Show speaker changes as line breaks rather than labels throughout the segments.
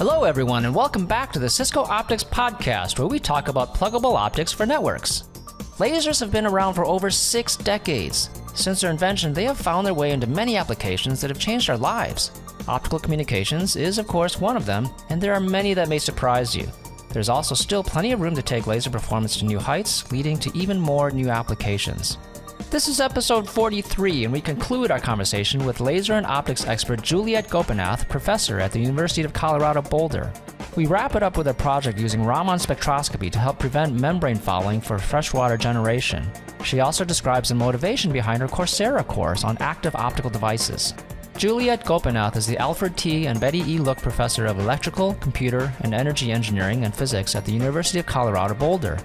Hello everyone and welcome back to the Cisco Optics Podcast, where we talk about pluggable optics for networks. Lasers have been around for over 6 decades. Since their invention, they have found their way into many applications that have changed our lives. Optical communications is of course one of them, and there are many that may surprise you. There's also still plenty of room to take laser performance to new heights, leading to even more new applications. This is episode 43, and we conclude our conversation with laser and optics expert Juliet Gopinath, professor at the University of Colorado Boulder. We wrap it up with a project using Raman spectroscopy to help prevent membrane fouling for freshwater generation. She also describes the motivation behind her Coursera course on active optical devices. Juliet Gopinath is the Alfred T. and Betty E. Look Professor of Electrical, Computer, and Energy Engineering and Physics at the University of Colorado Boulder.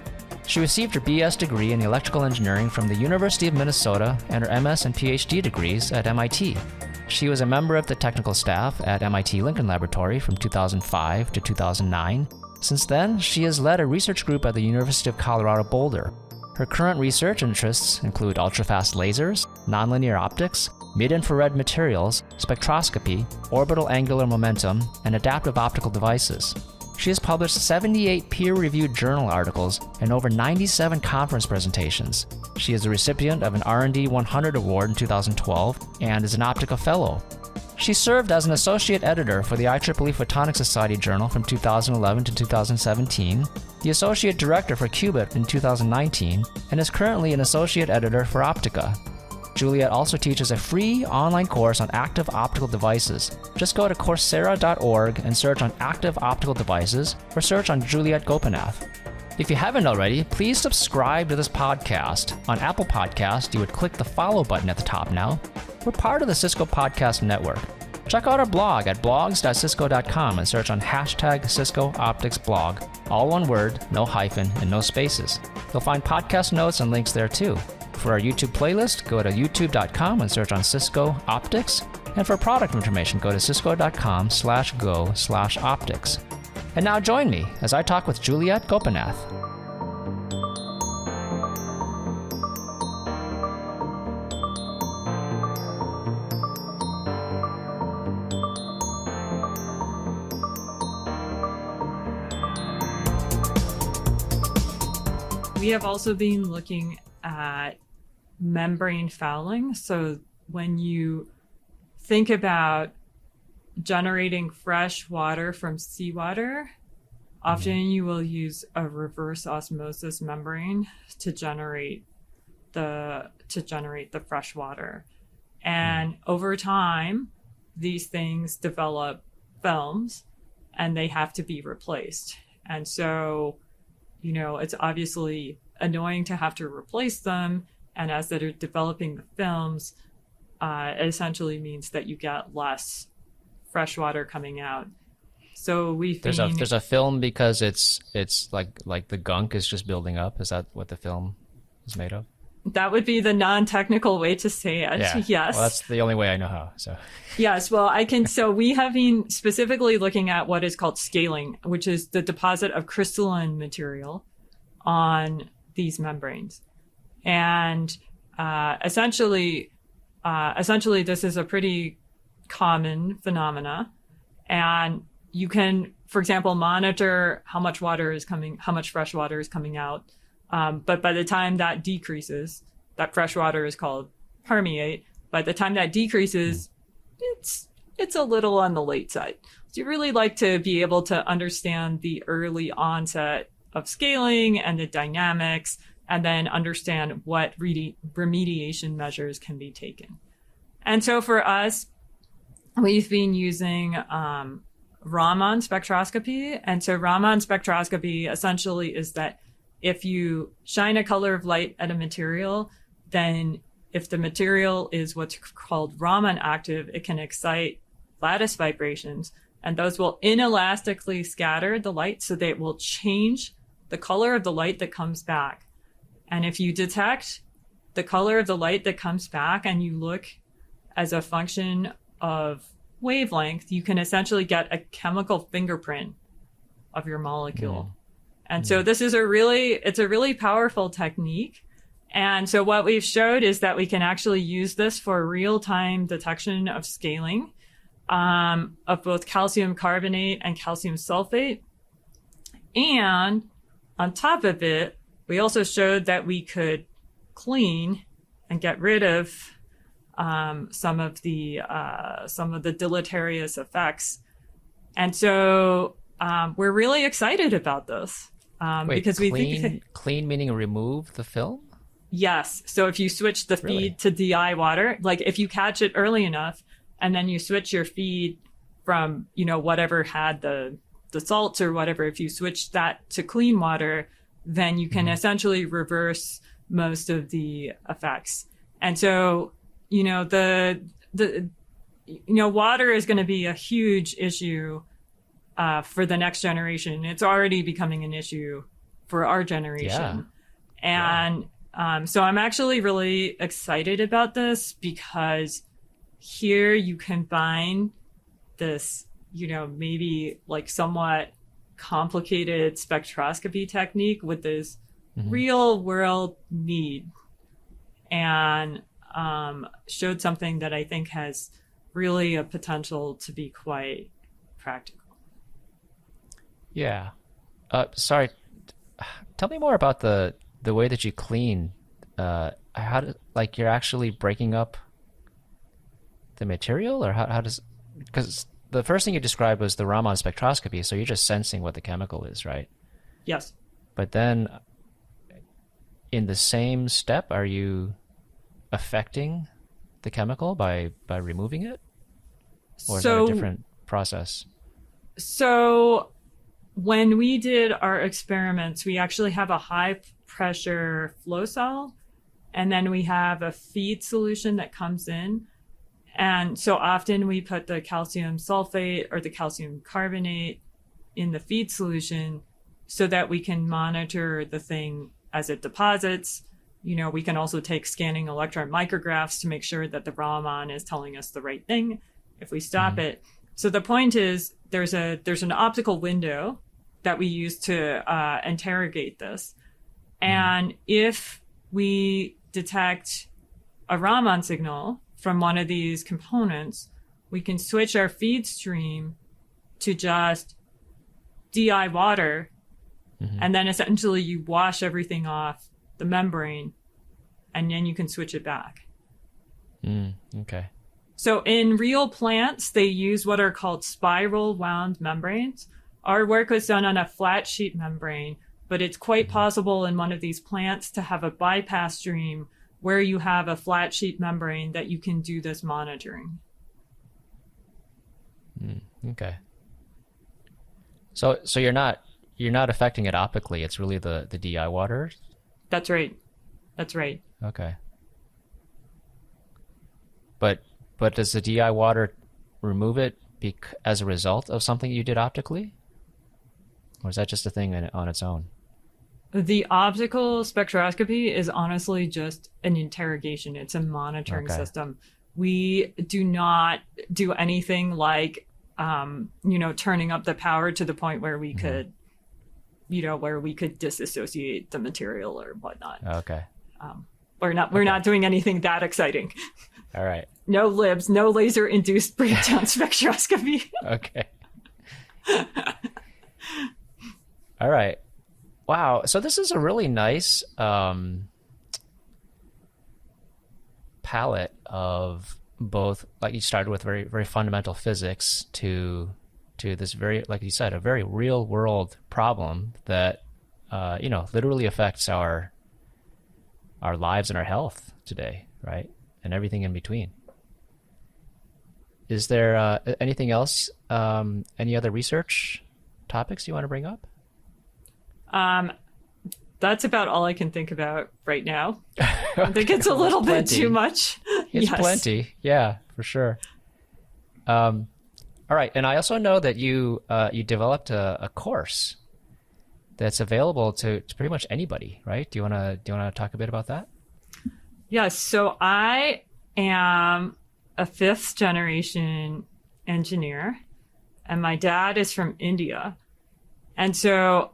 She received her BS degree in electrical engineering from the University of Minnesota and her MS and PhD degrees at MIT. She was a member of the technical staff at MIT Lincoln Laboratory from 2005 to 2009. Since then, she has led a research group at the University of Colorado Boulder. Her current research interests include ultrafast lasers, nonlinear optics, mid-infrared materials, spectroscopy, orbital angular momentum, and adaptive optical devices. She has published 78 peer-reviewed journal articles and over 97 conference presentations. She is the recipient of an R&D 100 award in 2012 and is an Optica Fellow. She served as an associate editor for the IEEE Photonics Society Journal from 2011 to 2017, the associate director for Qubit in 2019, and is currently an associate editor for Optica. Juliet also teaches a free online course on active optical devices. Just go to Coursera.org and search on active optical devices or search on Juliet Gopinath. If you haven't already, please subscribe to this podcast. On Apple Podcast, you would click the follow button at the top now. We're part of the Cisco Podcast Network. Check out our blog at blogs.cisco.com and search on hashtag Cisco Optics Blog. All one word, no hyphen, and no spaces. You'll find podcast notes and links there too. For our YouTube playlist, go to youtube.com and search on Cisco Optics. And for product information, go to cisco.com/go/optics. And now join me as I talk with Juliet Gopinath.
We have also been looking at membrane fouling. So when you think about generating fresh water from seawater, often you will use a reverse osmosis membrane to generate the fresh water. And over time, these things develop films and they have to be replaced. And so, it's obviously annoying to have to replace them. And as they're developing the films, it essentially means that you get less fresh water coming out. So there's
a film because it's like the gunk is just building up. Is that what the film is made of?
That would be the non-technical way to say it.
Yeah.
Yes.
Well, that's the only way I know how. So.
Yes. Well, so we have been specifically looking at what is called scaling, which is the deposit of crystalline material on these membranes. And essentially, this is a pretty common phenomena. And you can, for example, monitor how much fresh water is coming out. But by the time that decreases, that fresh water is called permeate. By the time that decreases, it's a little on the late side. So you really like to be able to understand the early onset of scaling and the dynamics, and then understand what remediation measures can be taken. And so for us, we've been using Raman spectroscopy. And so Raman spectroscopy essentially is that if you shine a color of light at a material, then if the material is what's called Raman active, it can excite lattice vibrations, and those will inelastically scatter the light so that it will change the color of the light that comes back. And if you detect the color of the light that comes back and you look as a function of wavelength, you can essentially get a chemical fingerprint of your molecule. And so this is a really powerful technique. And so what we've showed is that we can actually use this for real-time detection of scaling. of both calcium carbonate and calcium sulfate. And on top of it, we also showed that we could clean and get rid of some of the deleterious effects. And so we're really excited about this because we think
clean meaning remove the film.
Yes. So if you switch the feed to DI water, like if you catch it early enough, and then you switch your feed from whatever had the salts or whatever, if you switch that to clean water, then you can essentially reverse most of the effects. And so, water is going to be a huge issue for the next generation. It's already becoming an issue for our generation. Yeah. And so I'm actually really excited about this because here you combine this, maybe like somewhat complicated spectroscopy technique with this real world need, and showed something that I think has really a potential to be quite practical.
Yeah. Sorry. Tell me more about the way that you clean. You're actually breaking up the material, or how does, because the first thing you described was the Raman spectroscopy, so you're just sensing what the chemical is, right?
Yes.
But then in the same step, are you affecting the chemical by removing it? Or is that a different process?
So when we did our experiments, we actually have a high pressure flow cell, and then we have a feed solution that comes in. And so often we put the calcium sulfate or the calcium carbonate in the feed solution so that we can monitor the thing as it deposits. We can also take scanning electron micrographs to make sure that the Raman is telling us the right thing if we stop it. So the point is there's an optical window that we use to interrogate this. And if we detect a Raman signal from one of these components, we can switch our feed stream to just DI water, and then essentially you wash everything off the membrane, and then you can switch it back.
Okay.
So in real plants, they use what are called spiral wound membranes. Our work was done on a flat sheet membrane, but it's quite possible in one of these plants to have a bypass stream where you have a flat sheet membrane that you can do this monitoring.
Okay. So you're not affecting it optically. It's really the DI water.
That's right.
Okay. But does the DI water remove it as a result of something you did optically, or is that just a thing on its own?
The optical spectroscopy is honestly just an interrogation. It's a monitoring system. We do not do anything like, turning up the power to the point where we could, where we could disassociate the material or whatnot.
Okay.
We're not doing anything that exciting.
All right.
No libs, no laser induced breakdown spectroscopy.
Okay. All right. Wow. So this is a really nice palette of both, like you started with very, very fundamental physics to this very, like you said, a very real world problem that, literally affects our lives and our health today, right? And everything in between. Is there anything else, any other research topics you want to bring up?
That's about all I can think about right now. I think it's a little bit too much.
It's plenty. Yeah, for sure. All right. And I also know that you developed a course that's available to pretty much anybody, right? Do you want to talk a bit about that?
Yes. So I am a 5th generation engineer, and my dad is from India. And so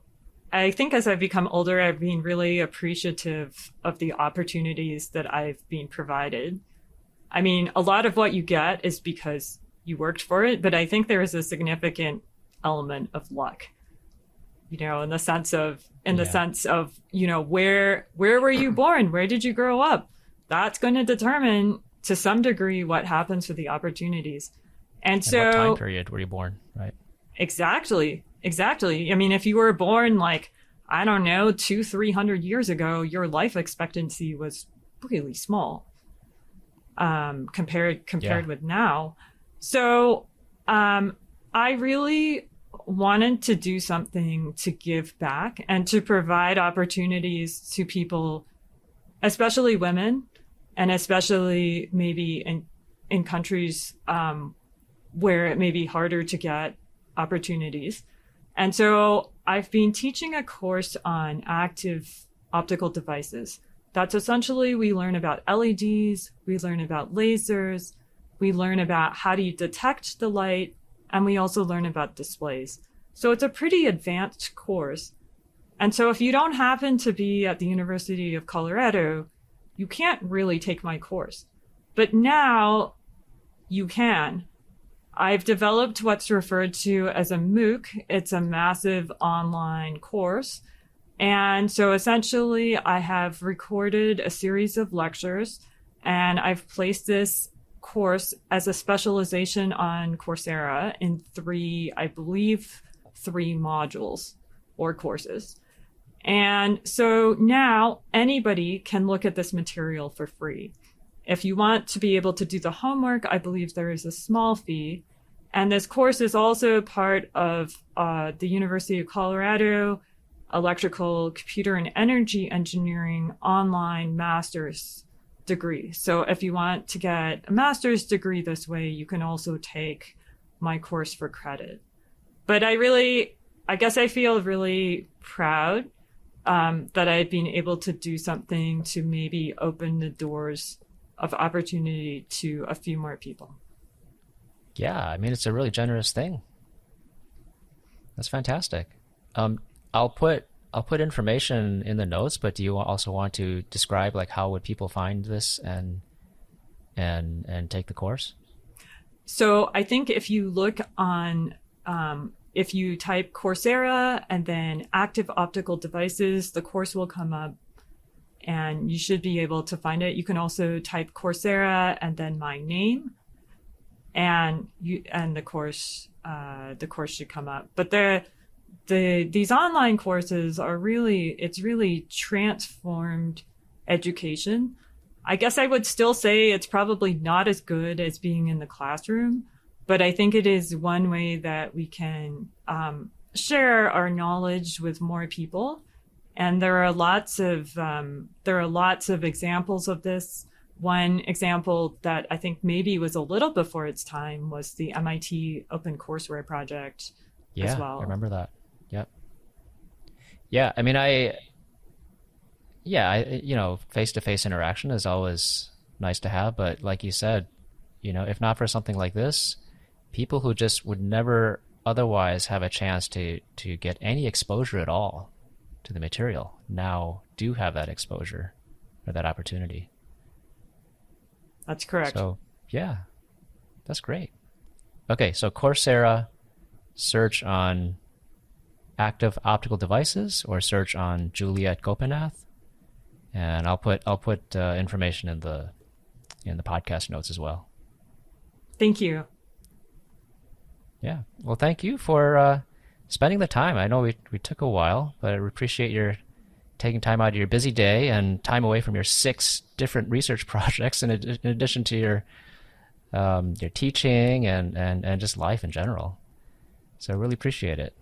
I think as I've become older, I've been really appreciative of the opportunities that I've been provided. I mean, a lot of what you get is because, you worked for it, but I think there is a significant element of luck, in the sense of, where were you born? Where did you grow up? That's going to determine to some degree what happens with the opportunities. And so
what time period were you born, right?
Exactly. I mean, if you were born 200-300 years ago, your life expectancy was really small compared with now. So I really wanted to do something to give back and to provide opportunities to people, especially women, and especially maybe in countries where it may be harder to get opportunities. And so I've been teaching a course on active optical devices. That's essentially, we learn about LEDs, we learn about lasers, we learn about how do you detect the light, and we also learn about displays. So it's a pretty advanced course. And so if you don't happen to be at the University of Colorado, you can't really take my course. But now you can. I've developed what's referred to as a MOOC. It's a massive online course. And so essentially I have recorded a series of lectures, and I've placed this course as a specialization on Coursera in three modules or courses. And so now anybody can look at this material for free. If you want to be able to do the homework, I believe there is a small fee. And this course is also part of the University of Colorado Electrical, Computer, and Energy Engineering online master's degree. So if you want to get a master's degree this way, you can also take my course for credit. But I guess I feel really proud that I've been able to do something to maybe open the doors of opportunity to a few more people.
Yeah, I mean, it's a really generous thing. That's fantastic. I'll put information in the notes, but do you also want to describe how would people find this and take the course?
So I think if you look on, if you type Coursera and then active optical devices, the course will come up and you should be able to find it. You can also type Coursera and then my name, and the course should come up. But these online courses are really transformed education. I guess I would still say it's probably not as good as being in the classroom, but I think it is one way that we can share our knowledge with more people. And there are lots of examples of this. One example that I think maybe was a little before its time was the MIT OpenCourseWare project as well.
I remember that. Yep. Yeah, I mean, face-to-face interaction is always nice to have, but like you said, if not for something like this, people who just would never otherwise have a chance to get any exposure at all to the material now do have that exposure or that opportunity.
That's correct.
So, yeah, that's great. Okay, so Coursera, search on active optical devices or search on Juliet Gopinath, and I'll put information in the podcast notes as well.
Thank you.
Yeah, well, thank you for spending the time. I know we took a while, but I appreciate your taking time out of your busy day and time away from your 6 different research projects in addition to your teaching and just life in general. So I really appreciate it.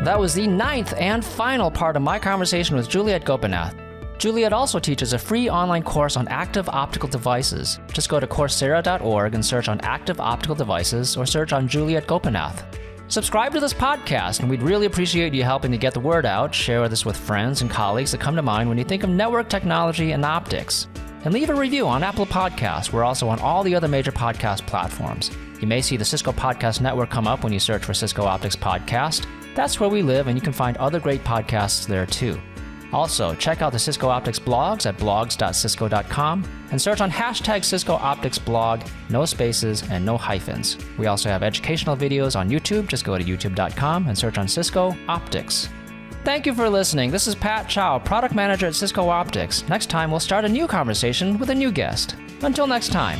That was the 9th and final part of my conversation with Juliet Gopinath. Juliet also teaches a free online course on active optical devices. Just go to Coursera.org and search on active optical devices or search on Juliet Gopinath. Subscribe to this podcast, and we'd really appreciate you helping to get the word out. Share this with friends and colleagues that come to mind when you think of network technology and optics. And leave a review on Apple Podcasts. We're also on all the other major podcast platforms. You may see the Cisco Podcast Network come up when you search for Cisco Optics Podcast. That's where we live, and you can find other great podcasts there too. Also, check out the Cisco Optics blogs at blogs.cisco.com and search on hashtag Cisco Optics blog, no spaces and no hyphens. We also have educational videos on YouTube. Just go to youtube.com and search on Cisco Optics. Thank you for listening. This is Pat Chow, Product Manager at Cisco Optics. Next time, we'll start a new conversation with a new guest. Until next time.